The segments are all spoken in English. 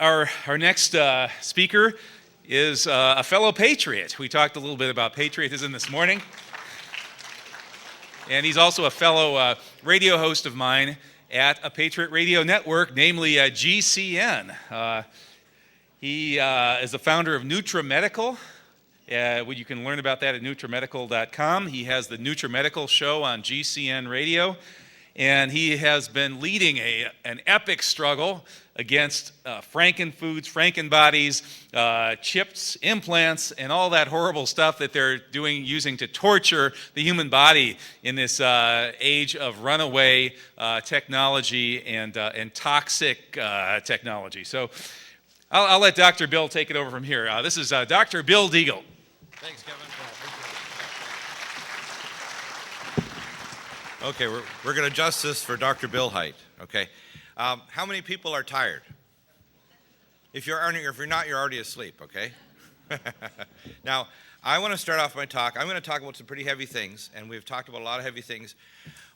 Our next speaker is a fellow patriot. We talked a little bit about patriotism this morning. And he's also a fellow radio host of mine at a Patriot Radio network, namely GCN. He is the founder of NutriMedical. You can learn about that at NutriMedical.com. He has the NutriMedical show on GCN Radio. And he has been leading an epic struggle against frankenfoods, frankenbodies, chips, implants, and all that horrible stuff that they're using to torture the human body in this age of runaway technology and toxic technology. So I'll let Dr. Bill take it over from here. This is Dr. Bill Deagle. Thanks, Kevin. Okay, we're going to adjust this for Dr. Bill height. Okay, how many people are tired? If you're not, you're already asleep. Okay. Now, I want to start off my talk. I'm going to talk about some pretty heavy things, and we've talked about a lot of heavy things.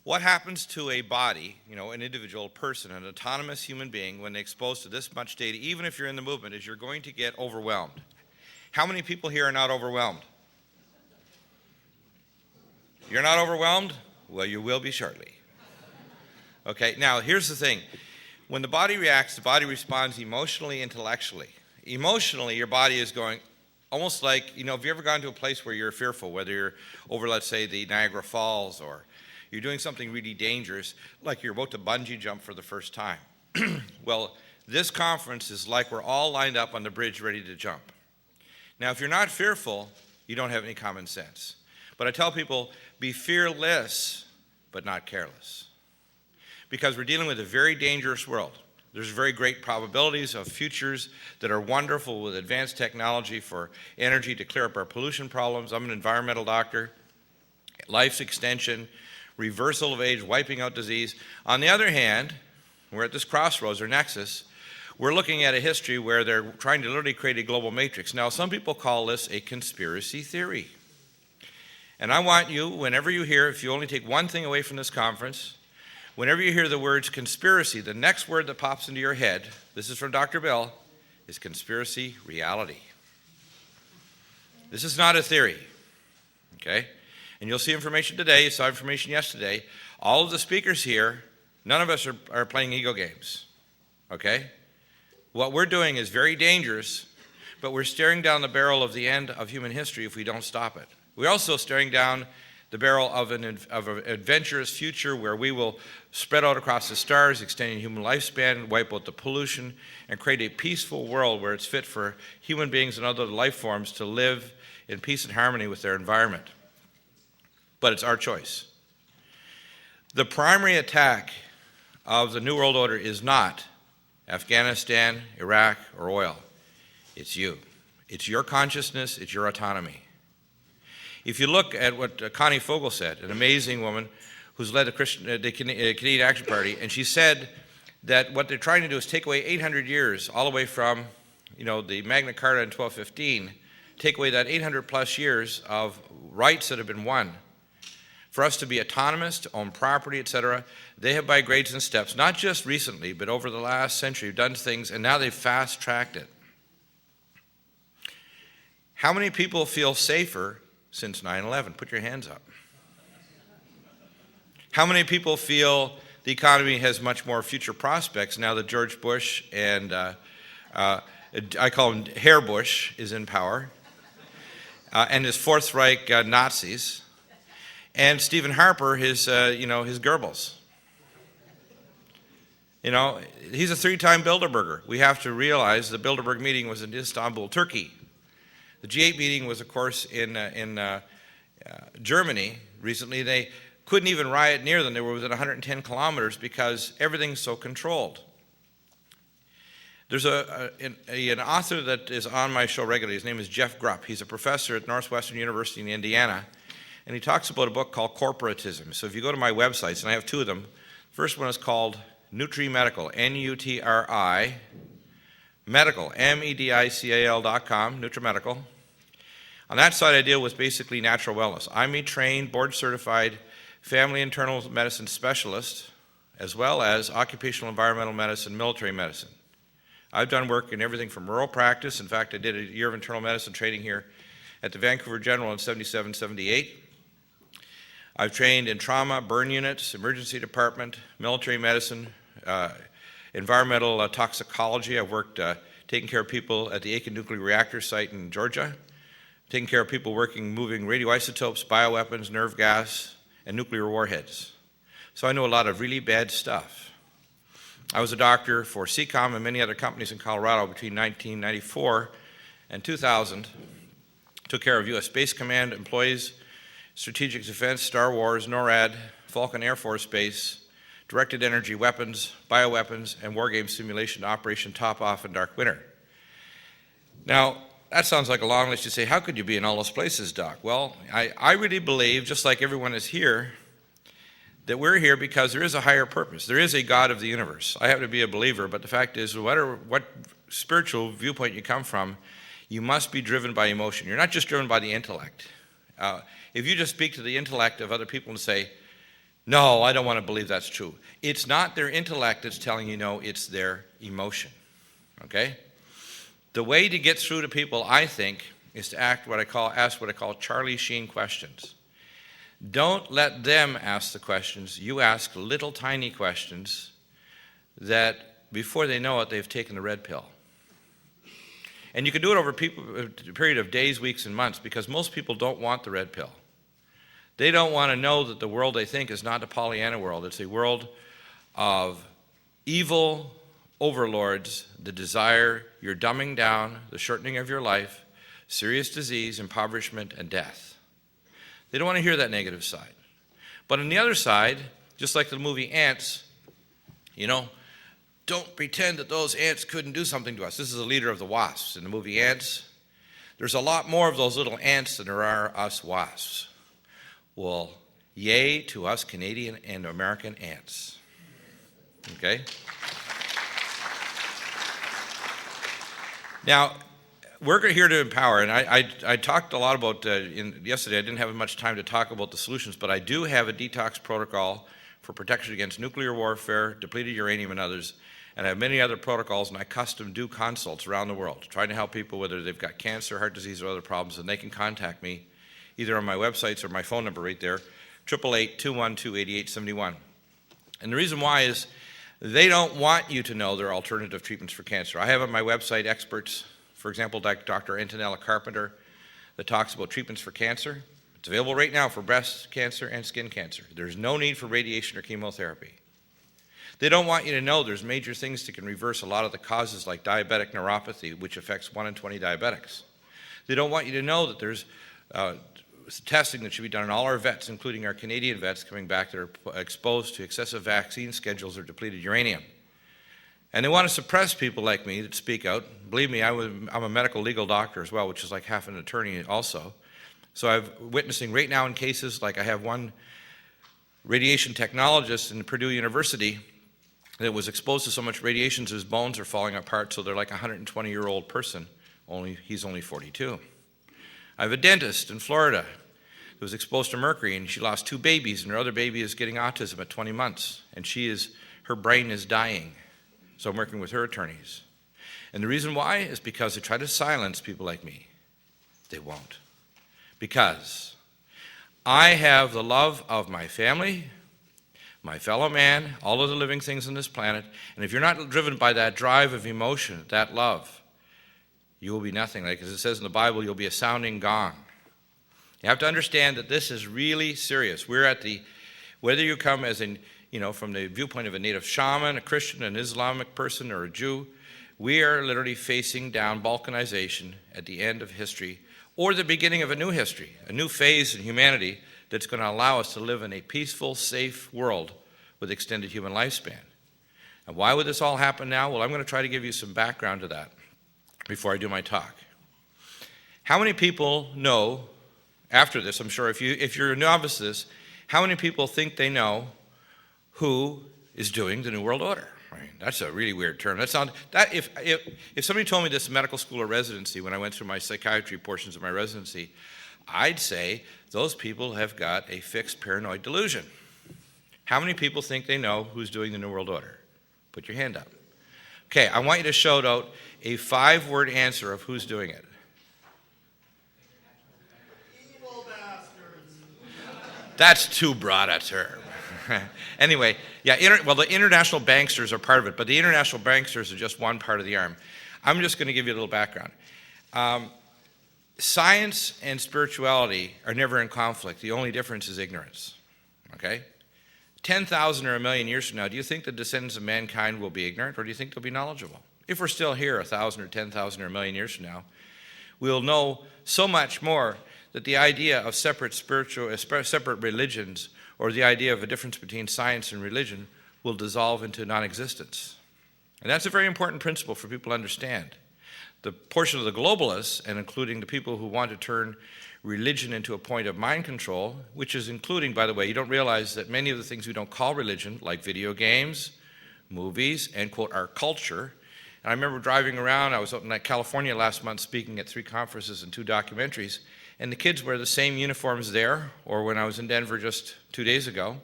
What happens to a body, an individual person, an autonomous human being, when they're exposed to this much data, even if you're in the movement, is you're going to get overwhelmed. How many people here are not overwhelmed? You're not overwhelmed? Well, you will be shortly. Okay, now here's the thing. When the body reacts, the body responds emotionally, intellectually. Emotionally, your body is going almost like, have you ever gone to a place where you're fearful, whether you're over, let's say, the Niagara Falls, or you're doing something really dangerous, like you're about to bungee jump for the first time. Well, this conference is like we're all lined up on the bridge ready to jump. Now, if you're not fearful, you don't have any common sense. But I tell people, be fearless, but not careless. Because we're dealing with a very dangerous world. There's very great probabilities of futures that are wonderful with advanced technology for energy to clear up our pollution problems. I'm an environmental doctor. Life's extension, reversal of age, wiping out disease. On the other hand, we're at this crossroads or nexus. We're looking at a history where they're trying to literally create a global matrix. Now, some people call this a conspiracy theory. And I want you, whenever you hear, if you only take one thing away from this conference, whenever you hear the words conspiracy, the next word that pops into your head, this is from Dr. Bill, is conspiracy reality. This is not a theory, okay? And you'll see information today, you saw information yesterday. All of the speakers here, none of us are playing ego games, okay? What we're doing is very dangerous, but we're staring down the barrel of the end of human history if we don't stop it. We're also staring down the barrel of an adventurous future where we will spread out across the stars, extending human lifespan, wipe out the pollution, and create a peaceful world where it's fit for human beings and other life forms to live in peace and harmony with their environment. But it's our choice. The primary attack of the New World Order is not Afghanistan, Iraq, or oil. It's you. It's your consciousness, it's your autonomy. If you look at what Connie Fogel said, an amazing woman who's led the Canadian Action Party, and she said that what they're trying to do is take away 800 years, all the way from, the Magna Carta in 1215, take away that 800 plus years of rights that have been won. For us to be autonomous, to own property, etc., they have by grades and steps, not just recently, but over the last century, done things, and now they've fast-tracked it. How many people feel safer since 9/11? Put your hands up. How many people feel the economy has much more future prospects now that George Bush and I call him Hair Bush is in power, and his Fourth Reich Nazis, and Stephen Harper, his Goebbels. He's a 3-time Bilderberger. We have to realize the Bilderberg meeting was in Istanbul, Turkey. The G8 meeting was, of course, in Germany recently. They couldn't even riot near them. They were within 110 kilometers because everything's so controlled. There's an author that is on my show regularly. His name is Jeff Grupp. He's a professor at Northwestern University in Indiana, and he talks about a book called Corporatism. So if you go to my websites, and I have 2 of them, the first one is called NutriMedical, N-U-T-R-I, Medical, medical.com, NutriMedical. On that side, I deal with basically natural wellness. I'm a trained, board-certified family internal medicine specialist, as well as occupational environmental medicine, military medicine. I've done work in everything from rural practice. In fact, I did a year of internal medicine training here at the Vancouver General in 77, 78. I've trained in trauma, burn units, emergency department, military medicine, environmental toxicology. I've worked taking care of people at the Aiken nuclear reactor site in Georgia, taking care of people moving radioisotopes, bioweapons, nerve gas, and nuclear warheads. So I know a lot of really bad stuff. I was a doctor for CCOM and many other companies in Colorado between 1994 and 2000. Took care of U.S. Space Command employees, Strategic Defense, Star Wars, NORAD, Falcon Air Force Base, directed energy weapons, bioweapons, and wargame simulation Operation Top Off and Dark Winter. Now, that sounds like a long list. You say, how could you be in all those places, Doc? Well, I really believe, just like everyone is here, that we're here because there is a higher purpose. There is a God of the universe. I happen to be a believer, but the fact is, no matter what spiritual viewpoint you come from, you must be driven by emotion. You're not just driven by the intellect. If you just speak to the intellect of other people and say, no, I don't want to believe that's true. It's not their intellect that's telling you no, it's their emotion, okay? The way to get through to people, I think, is to ask what I call Charlie Sheen questions. Don't let them ask the questions. You ask little tiny questions that before they know it, they've taken the red pill. And you can do it over a period of days, weeks, and months because most people don't want the red pill. They don't want to know that the world they think is not a Pollyanna world. It's a world of evil overlords, the desire, your dumbing down, the shortening of your life, serious disease, impoverishment, and death. They don't want to hear that negative side. But on the other side, just like the movie Ants, don't pretend that those ants couldn't do something to us. This is the leader of the wasps in the movie Ants. There's a lot more of those little ants than there are us wasps. Well, yay to us Canadian and American ants. Okay? Now, we're here to empower, and I talked a lot about, yesterday I didn't have much time to talk about the solutions, but I do have a detox protocol for protection against nuclear warfare, depleted uranium, and others, and I have many other protocols, and I custom do consults around the world, trying to help people whether they've got cancer, heart disease, or other problems, and they can contact me either on my websites or my phone number right there, 888-212-8871. And the reason why is they don't want you to know there are alternative treatments for cancer. I have on my website experts, for example, Dr. Antonella Carpenter, that talks about treatments for cancer. It's available right now for breast cancer and skin cancer. There's no need for radiation or chemotherapy. They don't want you to know there's major things that can reverse a lot of the causes like diabetic neuropathy, which affects 1 in 20 diabetics. They don't want you to know that there's testing that should be done on all our vets, including our Canadian vets coming back that are exposed to excessive vaccine schedules or depleted uranium. And they want to suppress people like me that speak out. Believe me, I'm a medical legal doctor as well, which is like half an attorney also. So I'm witnessing right now in cases like I have one radiation technologist in Purdue University that was exposed to so much radiation his bones are falling apart, so they're like a 120-year-old person. He's only 42. I have a dentist in Florida who was exposed to mercury, and she lost 2 babies, and her other baby is getting autism at 20 months, and her brain is dying. So I'm working with her attorneys. And the reason why is because they try to silence people like me. They won't. Because I have the love of my family, my fellow man, all of the living things on this planet, and if you're not driven by that drive of emotion, that love, you will be nothing. Like as it says in the Bible, you'll be a sounding gong. You have to understand that this is really serious. We're at whether you come as from the viewpoint of a native shaman, a Christian, an Islamic person, or a Jew, we are literally facing down balkanization at the end of history or the beginning of a new history, a new phase in humanity that's going to allow us to live in a peaceful, safe world with extended human lifespan. And why would this all happen now? Well, I'm going to try to give you some background to that before I do my talk. How many people know, after this, I'm sure if you're a novice to this, how many people think they know who is doing the New World Order? Right? That's a really weird term. If somebody told me this in medical school or residency when I went through my psychiatry portions of my residency, I'd say those people have got a fixed paranoid delusion. How many people think they know who's doing the New World Order? Put your hand up. Okay, I want you to shout out a 5-word answer of who's doing it. Evil bastards. That's too broad a term. Anyway, yeah, the international banksters are part of it, but the international banksters are just one part of the arm. I'm just going to give you a little background. Science and spirituality are never in conflict. The only difference is ignorance. Okay? 10,000 or a million years from now, do you think the descendants of mankind will be ignorant, or do you think they'll be knowledgeable? If we're still here 1,000 or 10,000 or a million years from now, we'll know so much more that the idea of separate religions, or the idea of a difference between science and religion, will dissolve into non-existence. And that's a very important principle for people to understand. The portion of the globalists, and including the people who want to turn religion into a point of mind control, which is including, by the way, you don't realize that many of the things we don't call religion, like video games, movies, and, quote, our culture. And I remember driving around, I was out in California last month speaking at 3 conferences and 2 documentaries, and the kids wear the same uniforms there, or when I was in Denver just 2 days ago,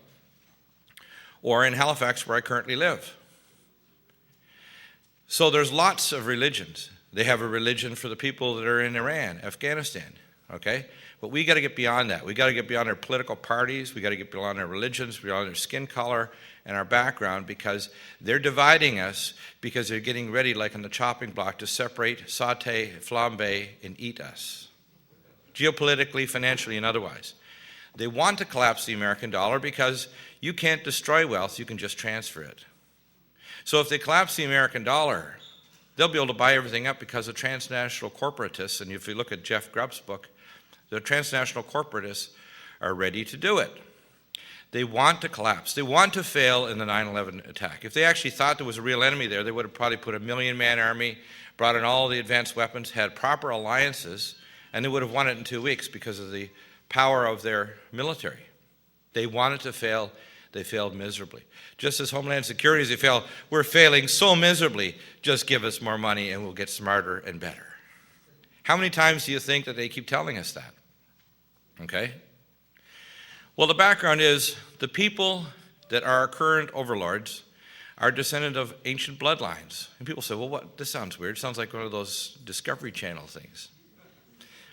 or in Halifax where I currently live. So there's lots of religions. They have a religion for the people that are in Iran, Afghanistan, okay? But we got to get beyond that. We got to get beyond our political parties. We got to get beyond our religions, beyond our skin color and our background, because they're dividing us because they're getting ready, like on the chopping block, to separate, saute, flambe, and eat us, geopolitically, financially, and otherwise. They want to collapse the American dollar because you can't destroy wealth, you can just transfer it. So if they collapse the American dollar, they'll be able to buy everything up because the transnational corporatists, and if you look at Jeff Grubb's book, the transnational corporatists are ready to do it. They want to collapse. They want to fail in the 9/11 attack. If they actually thought there was a real enemy there, they would have probably put a 1 million-man army, brought in all the advanced weapons, had proper alliances, and they would have won it in 2 weeks because of the power of their military. They wanted to fail. They failed miserably. Just as Homeland Security, they failed, we're failing so miserably, just give us more money and we'll get smarter and better. How many times do you think that they keep telling us that? Okay? Well, the background is the people that are our current overlords are descendant of ancient bloodlines. And people say, well, what? This sounds weird. It sounds like one of those Discovery Channel things.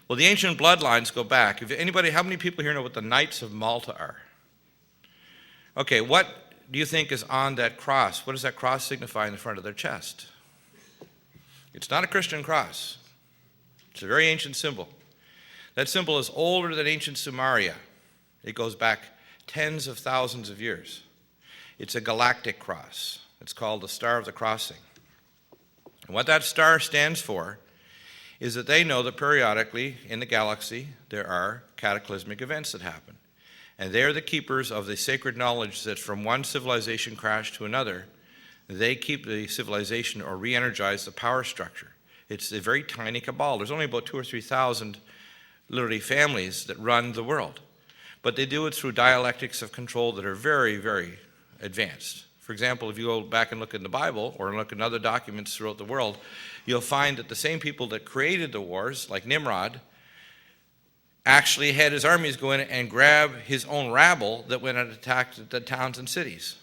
Well, the ancient bloodlines go back. If anybody, how many people here know what the Knights of Malta are? Okay, what do you think is on that cross? What does that cross signify in the front of their chest? It's not a Christian cross. It's a very ancient symbol. That symbol is older than ancient Sumeria. It goes back tens of thousands of years. It's a galactic cross. It's called the Star of the Crossing. And what that star stands for is that they know that periodically in the galaxy there are cataclysmic events that happen. And they're the keepers of the sacred knowledge that from one civilization crash to another, they keep the civilization or re-energize the power structure. It's a very tiny cabal. There's only about 2,000 or 3,000 literally families that run the world. But they do it through dialectics of control that are very, very advanced. For example, if you go back and look in the Bible or look in other documents throughout the world, you'll find that the same people that created the wars, like Nimrod, actually had his armies go in and grab his own rabble that went and attacked the towns and cities.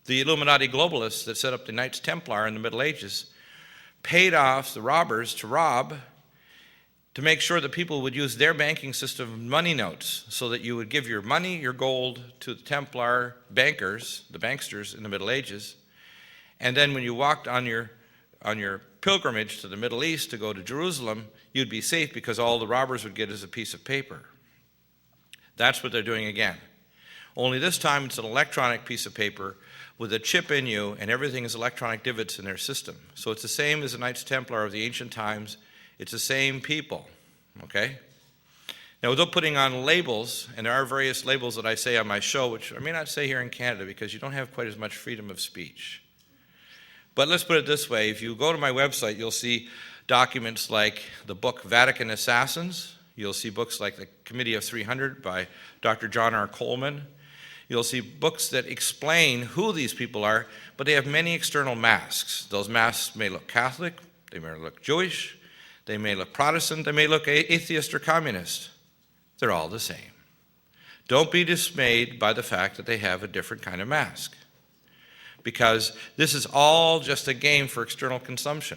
The Illuminati globalists that set up the Knights Templar in the Middle Ages paid off the robbers to rob to make sure that people would use their banking system of money notes so that you would give your money, your gold, to the Templar bankers, the banksters in the Middle Ages. And then when you walked on your pilgrimage to the Middle East to go to Jerusalem, you'd be safe because all the robbers would get is a piece of paper. That's what they're doing again. Only this time it's an electronic piece of paper with a chip in you, and everything is electronic divots in their system. So it's the same as the Knights Templar of the ancient times. It's the same people, okay? Now, without putting on labels, and there are various labels that I say on my show, which I may not say here in Canada because you don't have quite as much freedom of speech. But let's put it this way. If you go to my website, you'll see documents like the book Vatican Assassins. You'll see books like the Committee of 300 by Dr. John R. Coleman. You'll see books that explain who these people are, but they have many external masks. Those masks may look Catholic, they may look Jewish, they may look Protestant, they may look atheist or communist. They're all the same. Don't be dismayed by the fact that they have a different kind of mask. because this is all just a game for external consumption.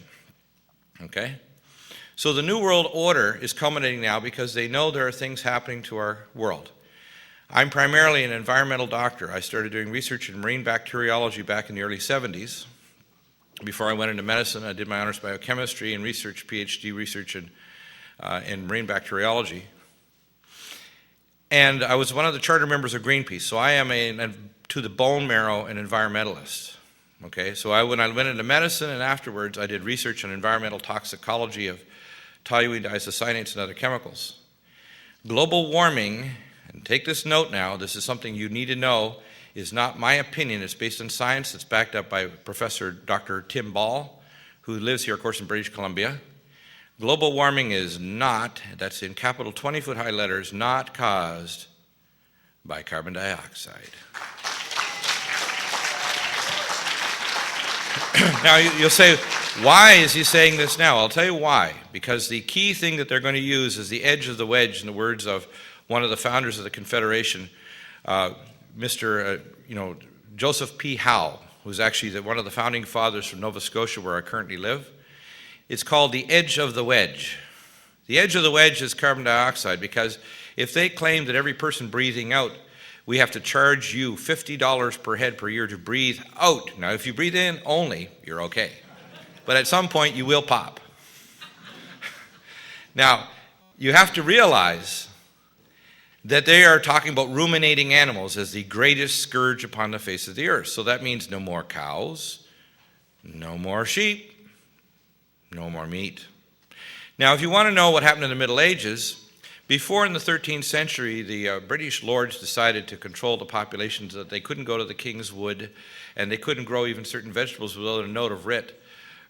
Okay? So the New World Order is culminating now because they know there are things happening to our world. I'm primarily an environmental doctor. I started doing research in marine bacteriology back in the early 70s. Before I went into medicine, I did my honors biochemistry and research, PhD research in marine bacteriology. And I was one of the charter members of Greenpeace, so I am to the bone marrow an environmentalist. Okay, so when I went into medicine and afterwards, I did research on environmental toxicology of toluene diisocyanates and other chemicals. Global warming, and take this note now, this is something you need to know, is not my opinion. It's based on science. It's backed up by Professor Dr. Tim Ball, who lives here, of course, in British Columbia. Global warming is not, that's in capital 20-foot high letters, not caused by carbon dioxide. Now, you'll say, why is he saying this now? I'll tell you why. Because the key thing that they're going to use is the edge of the wedge, in the words of one of the founders of the Confederation, Mr. Joseph P. Howe, who's actually one of the founding fathers from Nova Scotia, where I currently live. It's called the edge of the wedge. The edge of the wedge is carbon dioxide, because if they claim that every person breathing out, we have to charge you $50 per head per year to breathe out. Now, if you breathe in only, you're okay. But at some point, you will pop. Now, you have to realize that they are talking about ruminating animals as the greatest scourge upon the face of the earth. So that means no more cows, no more sheep, no more meat. Now, if you want to know what happened in the Middle Ages, before in the 13th century, the British lords decided to control the population so that they couldn't go to the king's wood, and they couldn't grow even certain vegetables without a note of writ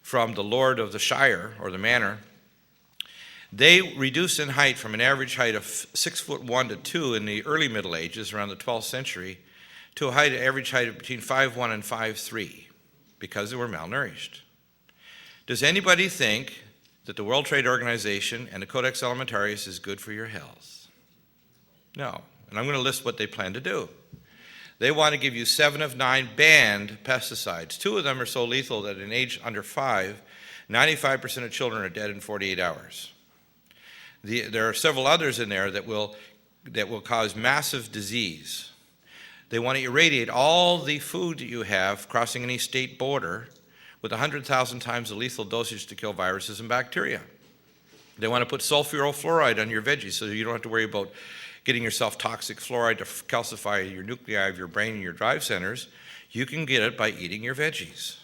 from the lord of the shire or the manor. They reduced in height from an average height of 6'1" to 2" in the early Middle Ages, around the 12th century, to a average height of between 5'1" and 5'3", because they were malnourished. Does anybody think that the World Trade Organization and the Codex Alimentarius is good for your health? No. And I'm going to list what they plan to do. They want to give you 7 of 9 banned pesticides. 2 of them are so lethal that in age under 5, 95% of children are dead in 48 hours. There are several others in there that will cause massive disease. They want to irradiate all the food that you have crossing any state border with 100,000 times the lethal dosage to kill viruses and bacteria. They want to put sulfurofluoride on your veggies so you don't have to worry about getting yourself toxic fluoride to calcify your nuclei of your brain and your drive centers. You can get it by eating your veggies.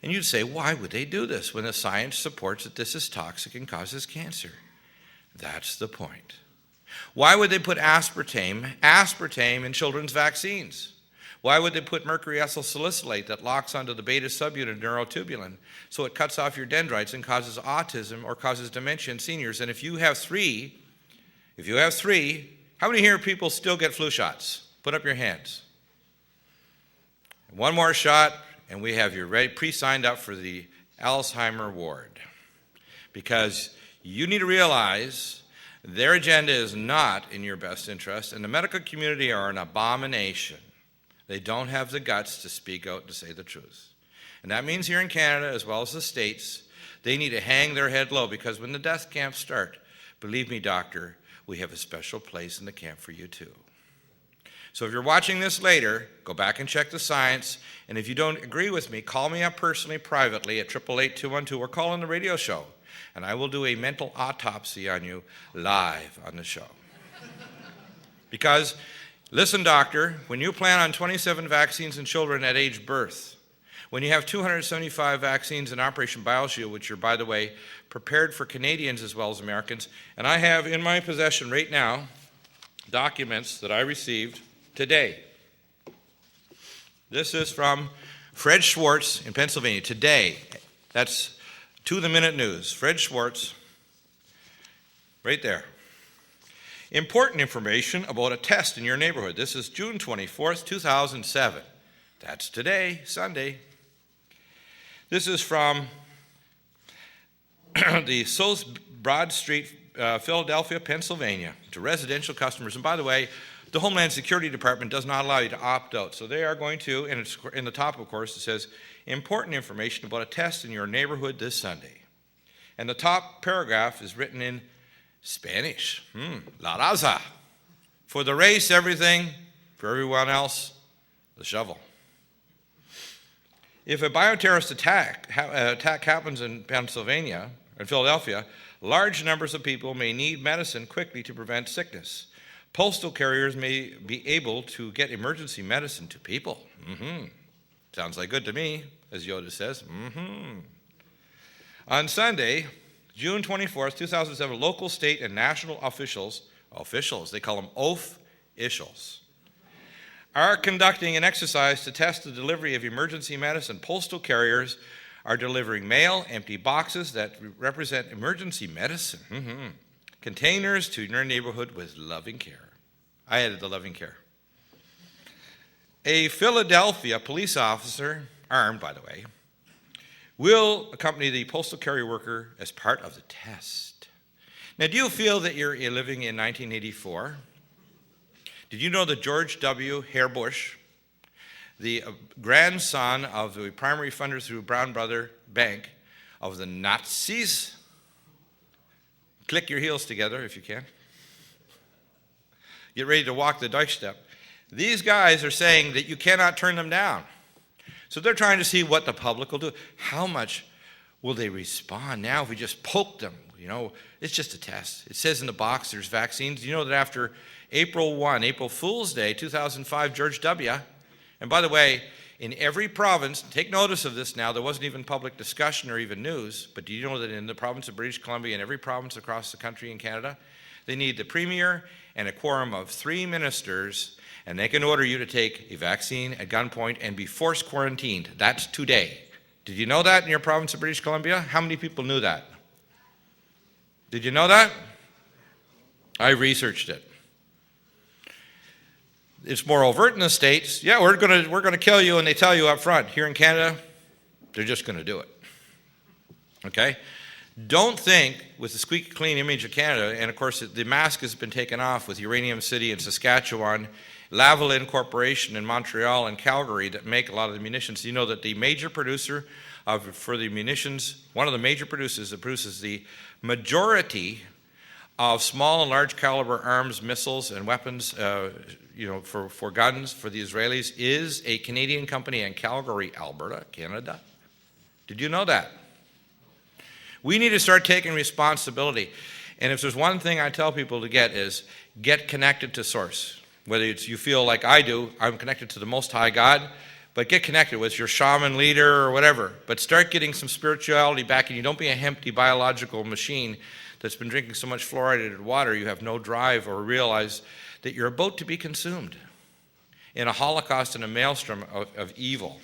And you'd say, why would they do this when the science supports that this is toxic and causes cancer? That's the point. Why would they put aspartame in children's vaccines? Why would they put mercury ethyl salicylate that locks onto the beta subunit of neurotubulin so it cuts off your dendrites and causes autism or causes dementia in seniors? And if you have three, how many here people still get flu shots? Put up your hands. One more shot, and we have you pre-signed up for the Alzheimer ward. Because you need to realize their agenda is not in your best interest, and the medical community are an abomination. They don't have the guts to speak out and to say the truth. And that means here in Canada, as well as the States, they need to hang their head low, because when the death camps start, believe me, doctor, we have a special place in the camp for you too. So if you're watching this later, go back and check the science, and if you don't agree with me, call me up personally, privately at 888-212, or call on the radio show, and I will do a mental autopsy on you live on the show. Because, listen, doctor, when you plan on 27 vaccines in children at age birth, when you have 275 vaccines in Operation BioShield, which are, by the way, prepared for Canadians as well as Americans, and I have in my possession right now documents that I received today. This is from Fred Schwartz in Pennsylvania today. That's to the minute news. Fred Schwartz, right there. Important information about a test in your neighborhood. This is June 24th, 2007. That's today, Sunday. This is from the South Broad Street, Philadelphia, Pennsylvania, to residential customers. And by the way, the Homeland Security Department does not allow you to opt out. So they are going to, and it's in the top, of course, it says, important information about a test in your neighborhood this Sunday. And the top paragraph is written in Spanish. La raza. For the race, everything. For everyone else, the shovel. If a bioterrorist attack happens in Pennsylvania, in Philadelphia, large numbers of people may need medicine quickly to prevent sickness. Postal carriers may be able to get emergency medicine to people. Sounds like good to me, as Yoda says. On Sunday, June 24th, 2007, local, state, and national officials, they call them oaf-icials, are conducting an exercise to test the delivery of emergency medicine. Postal carriers are delivering mail, empty boxes that represent emergency medicine, containers to your neighborhood with loving care. I added the loving care. A Philadelphia police officer, armed by the way, will accompany the postal carrier worker as part of the test. Now, do you feel that you're living in 1984? Did you know that George W.H.O Bush, the grandson of the primary funder through Brown Brother Bank of the Nazis, click your heels together if you can, get ready to walk the Dutch step. These guys are saying that you cannot turn them down. So they're trying to see what the public will do. How much will they respond now if we just poke them? You know, it's just a test. It says in the box there's vaccines. You know that after April 1, April Fool's Day, 2005, George W., and by the way, in every province, take notice of this now, there wasn't even public discussion or even news, but do you know that in the province of British Columbia and every province across the country in Canada, they need the premier and a quorum of 3 ministers, and they can order you to take a vaccine at gunpoint and be forced quarantined. That's today. Did you know that in your province of British Columbia? How many people knew that? Did you know that? I researched it. It's more overt in the States. Yeah, we're gonna kill you, and they tell you up front. Here in Canada, they're just gonna do it. Okay? Don't think with the squeaky clean image of Canada, and of course the mask has been taken off with Uranium City in Saskatchewan, Lavalin Corporation in Montreal and Calgary that make a lot of the munitions. You know that the major producer for the munitions, one of the major producers that produces the majority of small and large caliber arms, missiles, and weapons, for guns for the Israelis is a Canadian company in Calgary, Alberta, Canada. Did you know that? We need to start taking responsibility. And if there's one thing I tell people to get is get connected to source. Whether it's you feel like I do, I'm connected to the Most High God, but get connected with your shaman leader or whatever. But start getting some spirituality back, and you don't be a empty biological machine that's been drinking so much fluoridated water you have no drive or realize that you're about to be consumed in a holocaust and a maelstrom of evil.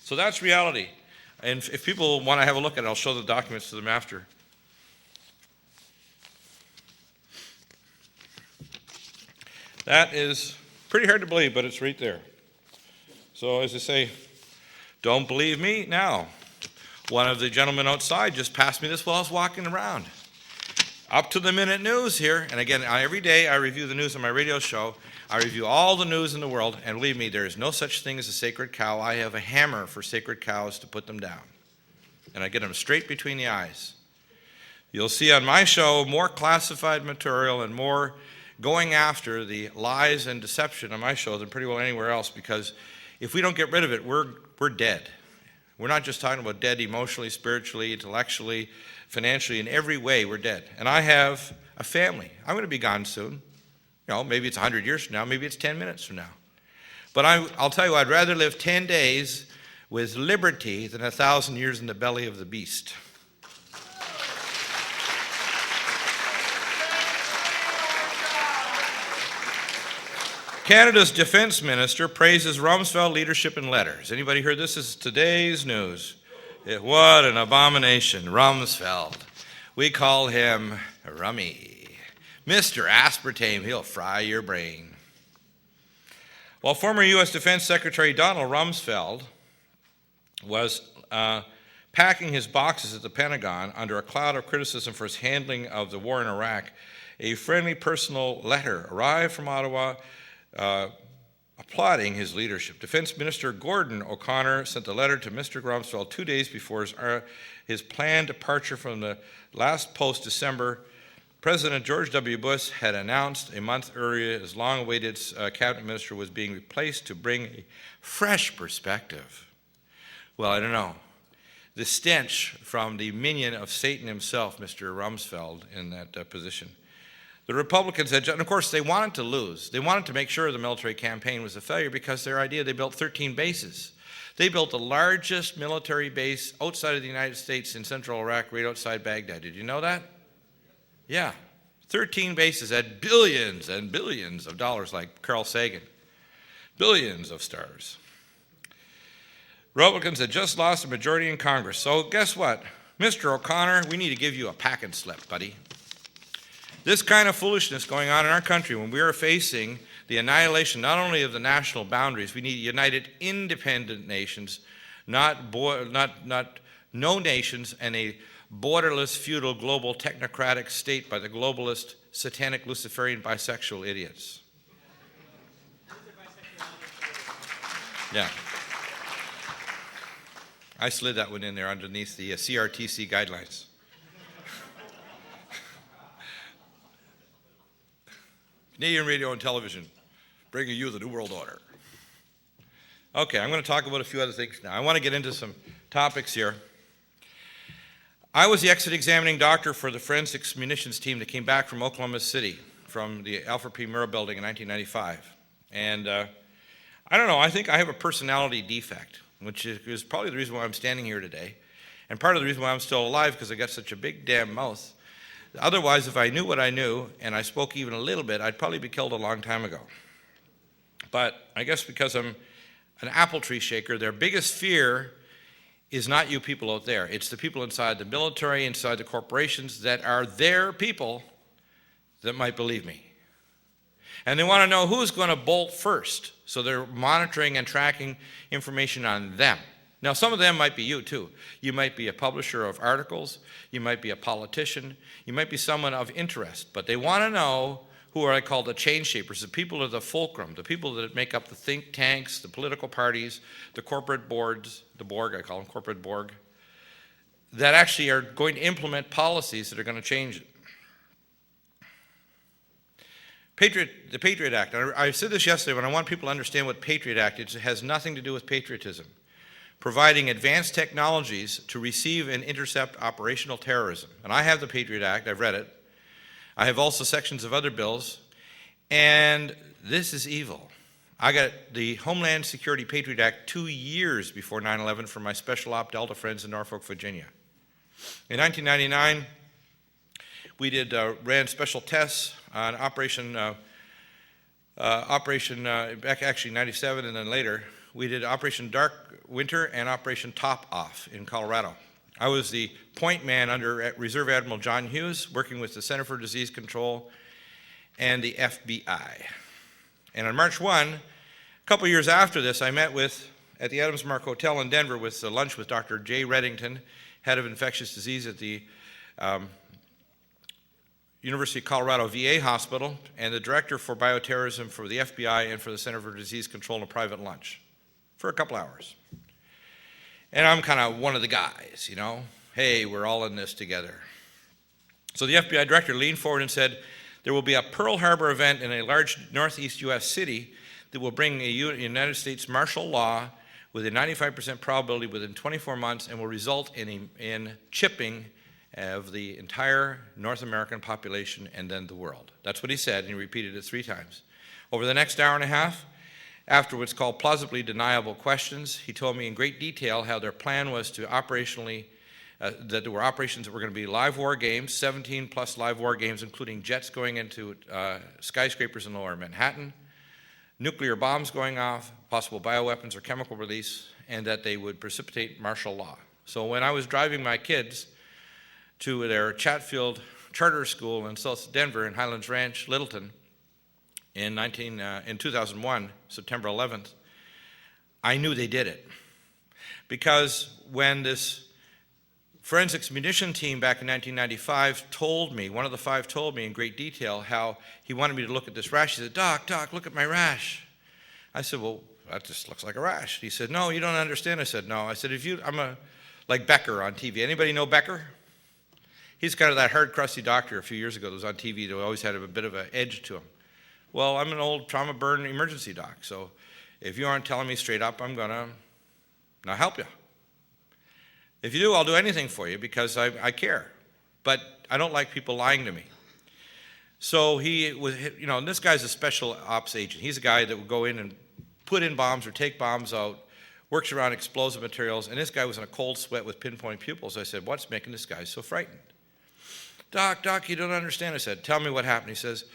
So that's reality. And if people want to have a look at it, I'll show the documents to them after. That is pretty hard to believe, but it's right there. So as I say, don't believe me? Now, one of the gentlemen outside just passed me this while I was walking around. Up to the minute news here. And again, every day I review the news on my radio show. I review all the news in the world, and believe me, there is no such thing as a sacred cow. I have a hammer for sacred cows to put them down. And I get them straight between the eyes. You'll see on my show more classified material and more going after the lies and deception on my show than pretty well anywhere else, because if we don't get rid of it, we're dead. We're not just talking about dead emotionally, spiritually, intellectually, financially, in every way we're dead. And I have a family. I'm going to be gone soon. You know, maybe it's 100 years from now, maybe it's 10 minutes from now. But I'll tell you, I'd rather live 10 days with liberty than 1,000 years in the belly of the beast. Canada's defense minister praises Rumsfeld leadership in letters. Anybody heard this? This is today's news. What an abomination, Rumsfeld. We call him Rummy. Mr. Aspartame, he'll fry your brain. While former U.S. Defense Secretary Donald Rumsfeld was packing his boxes at the Pentagon under a cloud of criticism for his handling of the war in Iraq, a friendly personal letter arrived from Ottawa applauding his leadership. Defense Minister Gordon O'Connor sent the letter to Mr. Rumsfeld 2 days before his planned departure from the last post December. President George W. Bush had announced a month earlier his long-awaited cabinet minister was being replaced to bring a fresh perspective. Well, I don't know. The stench from the minion of Satan himself, Mr. Rumsfeld, in that position. The Republicans had, and of course they wanted to lose. They wanted to make sure the military campaign was a failure because their idea, they built 13 bases. They built the largest military base outside of the United States in central Iraq, right outside Baghdad. Did you know that? Yeah. 13 bases at billions and billions of dollars, like Carl Sagan. Billions of stars. Republicans had just lost a majority in Congress. So guess what? Mr. O'Connor, we need to give you a packing slip, buddy. This kind of foolishness going on in our country when we are facing the annihilation not only of the national boundaries, we need united independent nations, not no nations, and a borderless, feudal, global, technocratic state by the globalist, satanic, Luciferian, bisexual idiots. Yeah. I slid that one in there underneath the CRTC guidelines. Canadian radio and television, bringing you the New World Order. Okay, I'm going to talk about a few other things now. I want to get into some topics here. I was the exit examining doctor for the forensics munitions team that came back from Oklahoma City from the Alfred P. Murrah building in 1995. And I don't know, I think I have a personality defect, which is probably the reason why I'm standing here today. And part of the reason why I'm still alive, because I got such a big damn mouth. Otherwise, if I knew what I knew, and I spoke even a little bit, I'd probably be killed a long time ago. But I guess because I'm an apple tree shaker, their biggest fear is not you people out there. It's the people inside the military, inside the corporations that are their people that might believe me. And they want to know who's going to bolt first. So they're monitoring and tracking information on them. Now, some of them might be you, too. You might be a publisher of articles. You might be a politician. You might be someone of interest. But they want to know who are I call the change shapers, the people of the fulcrum, the people that make up the think tanks, the political parties, the corporate boards, the Borg, I call them corporate Borg, that actually are going to implement policies that are going to change it. The Patriot Act. I said this yesterday, but I want people to understand what Patriot Act is. It has nothing to do with patriotism. Providing advanced technologies to receive and intercept operational terrorism. And I have the Patriot Act, I've read it. I have also sections of other bills, and this is evil. I got the Homeland Security Patriot Act 2 years before 9/11 from my Special Op Delta friends in Norfolk, Virginia. In 1999, we ran special tests on back actually 97 and then later, we did Operation Dark Winter and Operation Top Off in Colorado. I was the point man under Reserve Admiral John Hughes, working with the Center for Disease Control and the FBI. And on March 1, a couple years after this, I met at the Adams Mark Hotel in Denver with lunch with Dr. Jay Reddington, head of infectious disease at the University of Colorado VA Hospital, and the director for bioterrorism for the FBI and for the Center for Disease Control in a private lunch for a couple hours. And I'm kind of one of the guys, you know. Hey, we're all in this together. So the FBI director leaned forward and said, there will be a Pearl Harbor event in a large northeast U.S. city that will bring a United States martial law with a 95% probability within 24 months and will result in chipping of the entire North American population and then the world. That's what he said, and he repeated it 3 times. Over the next hour and a half, after what's called plausibly deniable questions, he told me in great detail how their plan was to that there were operations that were going to be live war games, 17 plus live war games, including jets going into skyscrapers in lower Manhattan, nuclear bombs going off, possible bioweapons or chemical release, and that they would precipitate martial law. So when I was driving my kids to their Chatfield Charter School in South Denver in Highlands Ranch, Littleton, in 2001, September 11th, I knew they did it. Because when this forensics munition team back in 1995 told me, one of the 5 told me in great detail how he wanted me to look at this rash. He said, Doc, look at my rash. I said, well, that just looks like a rash. He said, no, you don't understand. I said, no. I said, like Becker on TV. Anybody know Becker? He's kind of that hard, crusty doctor a few years ago that was on TV that always had a bit of an edge to him. Well, I'm an old trauma burn emergency doc, so if you aren't telling me straight up, I'm going to not help you. If you do, I'll do anything for you because I care. But I don't like people lying to me. So he was, and this guy's a special ops agent. He's a guy that would go in and put in bombs or take bombs out, works around explosive materials, and this guy was in a cold sweat with pinpoint pupils. I said, what's making this guy so frightened? Doc, you don't understand. I said, tell me what happened. He says,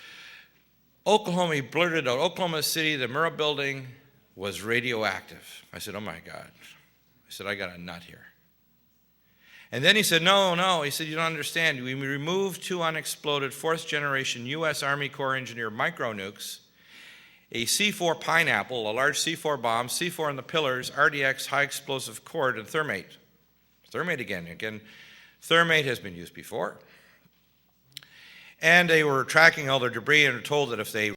Oklahoma, he blurted out, Oklahoma City, the Murrah building was radioactive. I said, oh my God. I said, I got a nut here. And then he said, no. He said, you don't understand. We removed 2 unexploded 4th generation U.S. Army Corps engineer micronukes, a C4 pineapple, a large C4 bomb, C4 in the pillars, RDX high explosive cord, and thermate. Thermate again. Thermate has been used before. And they were tracking all their debris and were told that if they